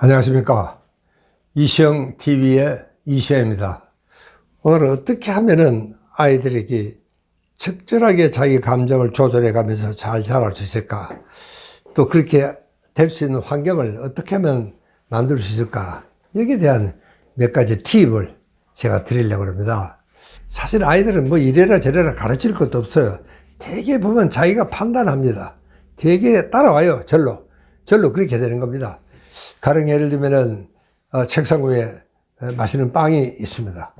안녕하십니까. 이시영TV의 이시영입니다. 오늘은 어떻게 하면은 아이들에게 적절하게 자기 감정을 조절해 가면서 잘 자랄 수 있을까, 또 그렇게 될 수 있는 환경을 어떻게 하면 만들 수 있을까, 여기에 대한 몇 가지 팁을 제가 드리려고 합니다. 사실 아이들은 뭐 이래라 저래라 가르칠 것도 없어요. 되게 보면 자기가 판단합니다. 되게 따라와요. 절로 그렇게 되는 겁니다. 가령 예를 들면은 책상 위에 맛있는 빵이 있습니다.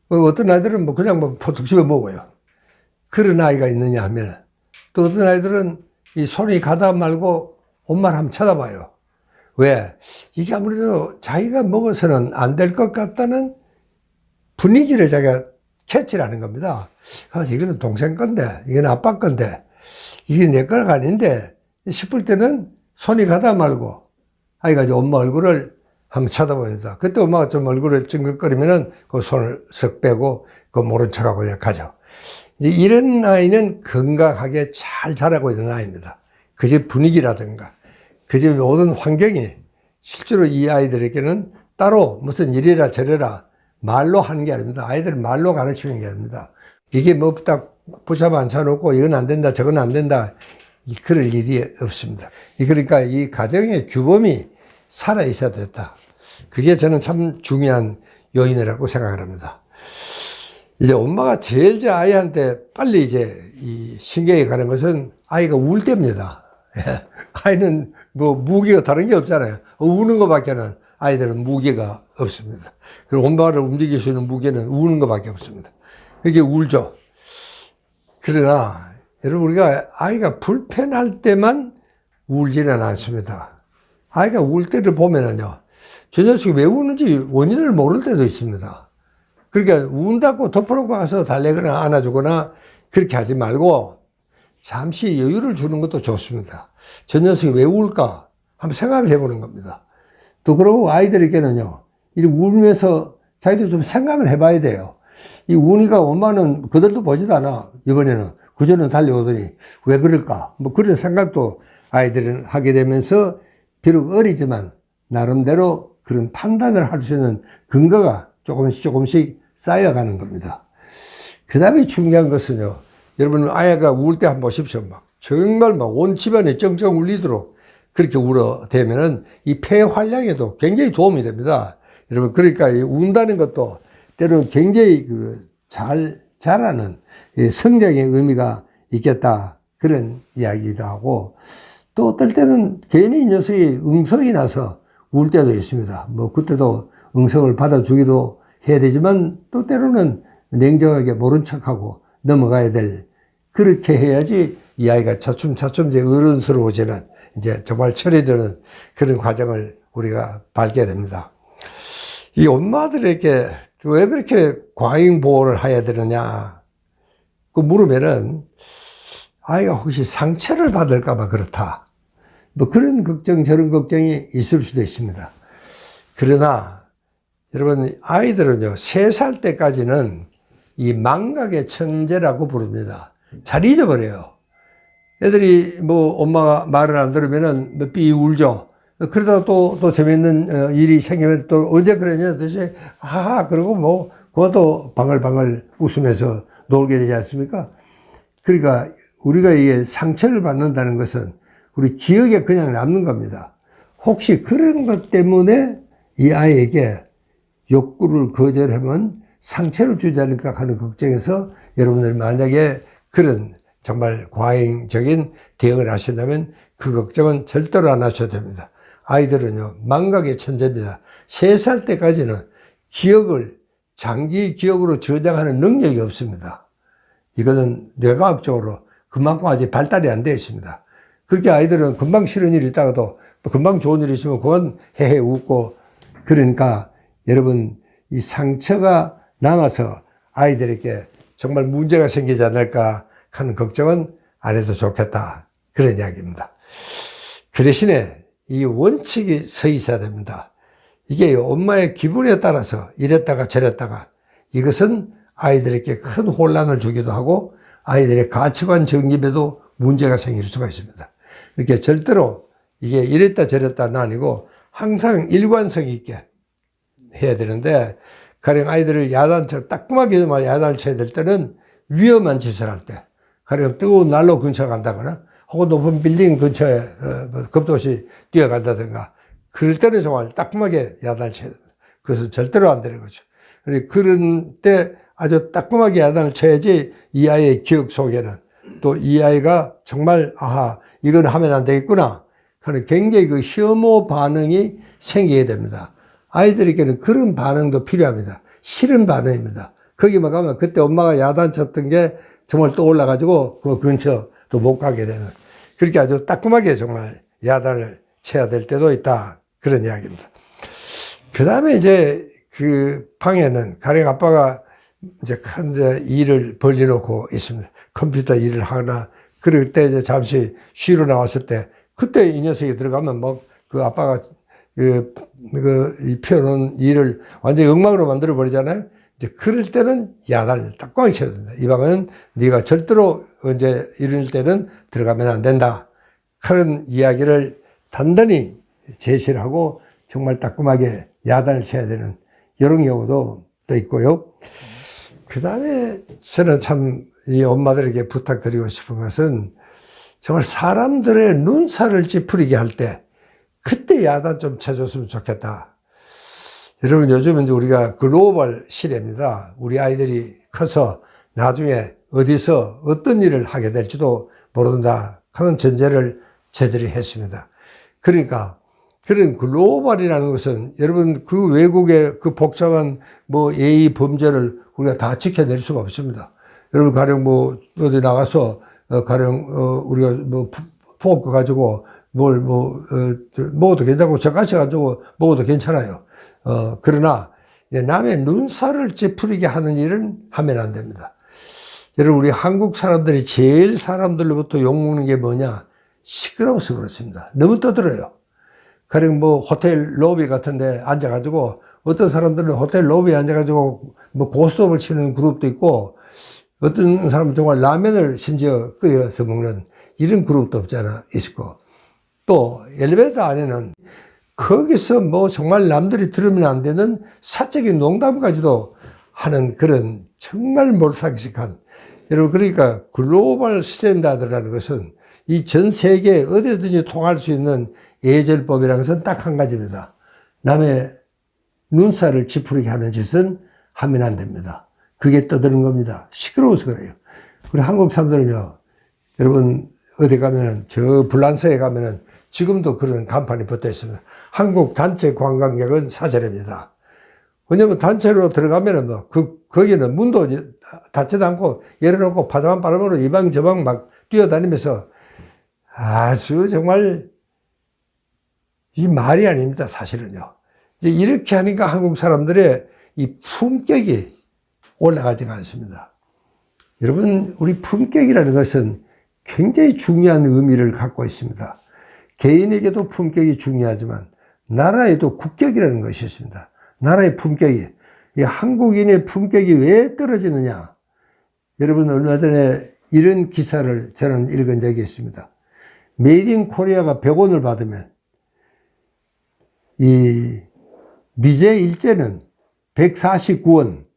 어떤 아이들은 뭐 그냥 뭐 포툭 씹어 먹어요. 그런 아이가 있느냐 하면, 또 어떤 아이들은 이 손이 가다 말고 엄마를 한번 쳐다봐요. 왜? 이게 아무래도 자기가 먹어서는 안 될 것 같다는 분위기를 자기가 캐치를 하는 겁니다. 그래서 이거는 동생 건데, 이건 아빠 건데, 이게 내 거가 아닌데 싶을 때는 손이 가다 말고 아이가 이제 엄마 얼굴을 한번 쳐다봅니다. 그때 엄마가 좀 얼굴을 찡긋거리면은 그 손을 쓱 빼고 그 모른 척하고 그냥 가죠. 이제 이런 아이는 건강하게 잘 자라고 있는 아이입니다. 그 집 분위기라든가 그 집 모든 환경이 실제로 이 아이들에게는 따로 무슨 이래라 저래라 말로 하는 게 아닙니다. 아이들 말로 가르치는 게 아닙니다. 이게 뭐 딱 붙잡아 앉혀놓고 이건 안 된다 저건 안 된다 그럴 일이 없습니다. 그러니까 이 가정의 규범이 살아 있어야 됐다. 그게 저는 참 중요한 요인이라고 생각을 합니다. 이제 엄마가 제일 저 아이한테 빨리 이제 이 신경이 가는 것은 아이가 울 때입니다. 아이는 뭐 무기가 다른 게 없잖아요. 우는 것밖에는 아이들은 무기가 없습니다. 그리고 엄마를 움직일 수 있는 무기는 우는 것밖에 없습니다. 이게 울죠. 그러나 여러분, 우리가 아이가 불편할 때만 울지는 않습니다. 아이가 울 때를 보면은요, 저 녀석이 왜 우는지 원인을 모를 때도 있습니다. 그러니까 운다고 덮어놓고 가서 달래거나 안아주거나 그렇게 하지 말고 잠시 여유를 주는 것도 좋습니다. 저 녀석이 왜 울까 한번 생각을 해보는 겁니다. 또 그러고 아이들에게는요, 이렇게 울면서 자기도 좀 생각을 해봐야 돼요. 이 우니까 엄마는 그들도 보지도 않아. 이번에는 그전에 달려오더니 왜 그럴까? 뭐 그런 생각도 아이들은 하게 되면서 비록 어리지만 나름대로 그런 판단을 할 수 있는 근거가 조금씩 쌓여가는 겁니다. 그 다음에 중요한 것은요, 여러분 아이가 울 때 한번 보십시오. 정말 온 집안이 쩡쩡 울리도록 그렇게 울어대면은 이 폐 활량에도 굉장히 도움이 됩니다. 여러분, 그러니까 이 운다는 것도 때로는 굉장히 잘 자라는 성장의 의미가 있겠다, 그런 이야기도 하고, 또 어떨 때는 괜히 이 녀석이 응성이 나서 울 때도 있습니다. 뭐 그때도 응성을 받아주기도 해야 되지만 또 때로는 냉정하게 모른 척하고 넘어가야 될, 그렇게 해야지 이 아이가 차츰 이제 어른스러워지는, 이제 정말 철이 드는 그런 과정을 우리가 밟게 됩니다. 이 엄마들에게 왜 그렇게 과잉 보호를 해야 되느냐 그 물으면은, 아이가 혹시 상처를 받을까봐 그렇다, 뭐 그런 걱정 저런 걱정이 있을 수도 있습니다. 그러나 여러분, 아이들은요 3살 때까지는 이 망각의 천재라고 부릅니다. 잘 잊어버려요. 애들이 뭐 엄마가 말을 안 들으면은 뭐 삐 울죠. 그러다가 또 재밌는 일이 생기면 또 언제 그러냐 도대체 하하 그러고 뭐 그것도 방울방울 웃으면서 놀게 되지 않습니까? 그러니까 우리가 이게 상처를 받는다는 것은 우리 기억에 그냥 남는 겁니다. 혹시 그런 것 때문에 이 아이에게 욕구를 거절하면 상처를 주지 않을까 하는 걱정에서 여러분들 만약에 그런 정말 과잉적인 대응을 하신다면 그 걱정은 절대로 안 하셔도 됩니다. 아이들은요 망각의 천재입니다. 3살 때까지는 기억을 장기 기억으로 저장하는 능력이 없습니다. 이거는 뇌과학적으로 그만큼 아직 발달이 안 되어 있습니다. 그렇게 아이들은 금방 싫은 일이 있다가도 금방 좋은 일이 있으면 그건 헤헤 웃고, 그러니까 여러분 이 상처가 남아서 아이들에게 정말 문제가 생기지 않을까 하는 걱정은 안 해도 좋겠다, 그런 이야기입니다. 그 대신에 이 원칙이 서 있어야 됩니다. 이게 엄마의 기분에 따라서 이랬다가 저랬다가, 이것은 아이들에게 큰 혼란을 주기도 하고 아이들의 가치관 정립에도 문제가 생길 수가 있습니다. 이렇게 절대로 이게 이랬다 저랬다는 아니고 항상 일관성 있게 해야 되는데, 가령 아이들을 야단처럼 따끔하게 말 야단을 쳐야 될 때는 위험한 짓을 할 때, 가령 뜨거운 난로 근처에 간다거나 혹은 높은 빌딩 근처에 급도시 뛰어간다든가, 그럴 때는 정말 따끔하게 야단을 쳐야 됩니다. 그것은 절대로 안 되는 거죠. 그런 때 아주 따끔하게 야단을 쳐야지 이 아이의 기억 속에는 또 이 아이가 정말 아하 이건 하면 안 되겠구나 하는 굉장히 그 혐오 반응이 생기게 됩니다. 아이들에게는 그런 반응도 필요합니다. 싫은 반응입니다. 거기만 가면 그때 엄마가 야단 쳤던 게 정말 떠올라가지고 그 근처 또 못 가게 되는, 그렇게 아주 따끔하게 정말 야단을 쳐야 될 때도 있다, 그런 이야기입니다. 그 다음에 이제 그 방에는 가령 아빠가 이제 큰 일을 벌려놓고 있습니다. 컴퓨터 일을 하거나 그럴 때 이제 잠시 쉬러 나왔을 때 그때 이 녀석이 들어가면 뭐 그 아빠가 이 펴놓은 일을 완전히 엉망으로 만들어 버리잖아요. 이제 그럴 때는 야단을 따끔하게 쳐야 된다. 이 방은 네가 절대로 언제 이럴 때는 들어가면 안 된다. 그런 이야기를 단단히 제시를 하고 정말 따끔하게 야단을 쳐야 되는 이런 경우도 또 있고요. 그 다음에 저는 참 이 엄마들에게 부탁드리고 싶은 것은 정말 사람들의 눈살을 찌푸리게 할 때 그때 야단 좀 쳐줬으면 좋겠다. 여러분 요즘은 이제 우리가 글로벌 시대입니다. 우리 아이들이 커서 나중에 어디서 어떤 일을 하게 될지도 모른다 하는 전제를 저들이 했습니다. 그러니까 그런 글로벌이라는 것은 여러분 그 외국의 그 복잡한 뭐 예의 범죄를 우리가 다 지켜낼 수가 없습니다. 여러분 가령 뭐 어디 나가서 가령 우리가 뭐 포크 가지고 뭘 먹어도 괜찮고 저같이 가지고 먹어도 괜찮아요. 그러나 남의 눈살을 찌푸리게 하는 일은 하면 안 됩니다. 여러분 우리 한국 사람들이 제일 사람들로부터 욕먹는 게 뭐냐? 시끄러워서 그렇습니다. 너무 떠들어요. 가령 뭐 호텔 로비 같은 데 앉아가지고 어떤 사람들은 호텔 로비에 앉아가지고 뭐 고스톱을 치는 그룹도 있고 어떤 사람은 정말 라면을 심지어 끓여서 먹는 이런 그룹도 없잖아, 있고. 또 엘리베이터 안에는 거기서 뭐 정말 남들이 들으면 안 되는 사적인 농담까지도 하는 그런 정말 몰상식한, 여러분 그러니까 글로벌 스탠다드라는 것은 이 전 세계 어디든지 통할 수 있는 예절법이라는 것은 딱 한 가지입니다. 남의 눈살을 찌푸리게 하는 짓은 하면 안 됩니다. 그게 떠드는 겁니다. 시끄러워서 그래요. 우리 한국 사람들은요, 여러분 어디 가면은 저 불란서에 가면은 지금도 그런 간판이 붙어 있습니다. 한국 단체 관광객은 사절입니다. 왜냐면 단체로 들어가면은 뭐 거기는 문도 닫지도 않고 열어놓고 파자마 바람으로 이 방 저 방 막 뛰어다니면서 아주 정말 이 말이 아닙니다. 사실은요. 이제 이렇게 하니까 한국 사람들의 이 품격이 올라가지가 않습니다. 여러분, 우리 품격이라는 것은 굉장히 중요한 의미를 갖고 있습니다. 개인에게도 품격이 중요하지만 나라에도 국격이라는 것이 있습니다. 나라의 품격이, 이 한국인의 품격이 왜 떨어지느냐? 여러분, 얼마 전에 이런 기사를 저는 읽은 적이 있습니다. 메이드 인 코리아가 100원을 받으면 이 미제 일제는 149원,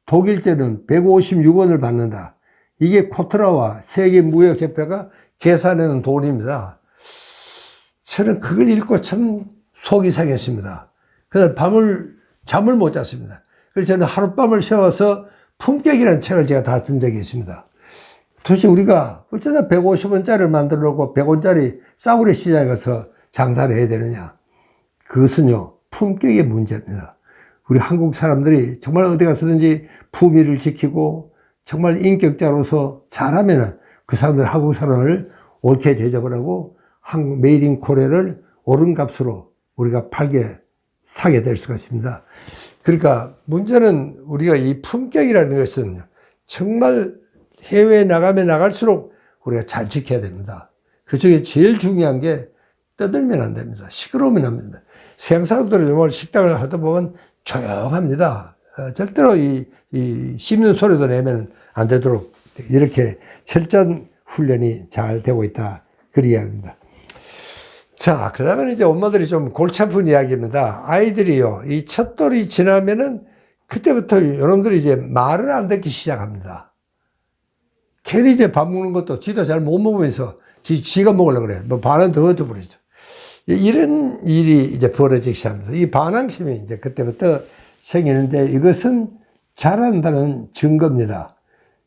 독일제는 156원을 받는다. 이게 코트라와 세계무역협회가 계산하는 돈입니다. 저는 그걸 읽고 참 속이 상했습니다. 그날 잠을 못 잤습니다. 그래서 저는 하룻밤을 세워서 품격이라는 책을 제가 다 쓴 적이 있습니다. 도대체 우리가 어쩌다 150원짜리를 만들어 놓고 100원짜리 싸구려 시장에 가서 장사를 해야 되느냐. 그것은요, 품격의 문제입니다. 우리 한국 사람들이 정말 어디 가서든지 품위를 지키고 정말 인격자로서 잘하면은 그 사람들 한국 사람을 옳게 대접을 하고 한국 메이드 인 코리아를 옳은 값으로 우리가 사게 될 수가 있습니다. 그러니까 문제는 우리가 이 품격이라는 것은 정말 해외에 나가면 나갈수록 우리가 잘 지켜야 됩니다. 그 중에 제일 중요한 게 떠들면 안 됩니다. 시끄러우면 안 됩니다. 서양 사람들은 정말 식당을 하다 보면 조용합니다. 절대로 이 씹는 소리도 내면 안 되도록 이렇게 철저한 훈련이 잘 되고 있다. 그 이야기입니다. 자, 그 다음에 이제 엄마들이 좀 골치 아픈 이야기입니다. 아이들이요, 이 첫 돌이 지나면은 그때부터 이놈들이 이제 말을 안 듣기 시작합니다. 괜히 이제 밥 먹는 것도 지도 잘 못 먹으면서 지가 먹으려고 그래. 뭐 반은 더 얻어버리죠. 이런 일이 이제 벌어지기 시작합니다. 이 반항심이 이제 그때부터 생기는데 이것은 잘한다는 증거입니다.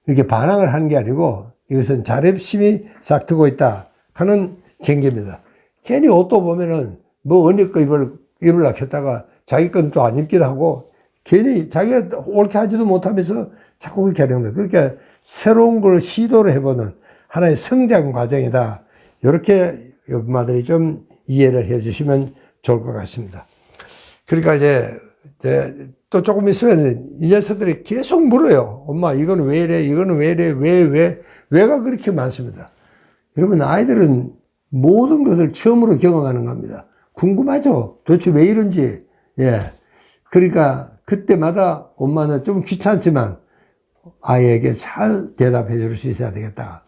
이렇게 반항을 하는 게 아니고 이것은 자립심이 싹트고 있다 하는 징계입니다. 괜히 옷도 보면은 뭐 언니 거 입으려고 했다가 자기 건 또 안 입기도 하고 괜히 자기가 옳게 하지도 못하면서 자꾸 그렇게 하는 거예요. 그러니까 새로운 걸 시도를 해보는 하나의 성장 과정이다. 이렇게 엄마들이 좀 이해를 해 주시면 좋을 것 같습니다. 그러니까 이제 또 조금 있으면 이 녀석들이 계속 물어요. 엄마, 이건 왜 이래? 이거는 왜 이래? 왜가 그렇게 많습니다. 여러분, 아이들은 모든 것을 처음으로 경험하는 겁니다. 궁금하죠? 도대체 왜 이런지. 예. 그러니까 그때마다 엄마는 좀 귀찮지만 아이에게 잘 대답해 줄 수 있어야 되겠다.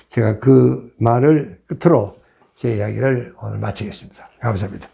제가 그 말을 끝으로 제 이야기를 오늘 마치겠습니다. 감사합니다.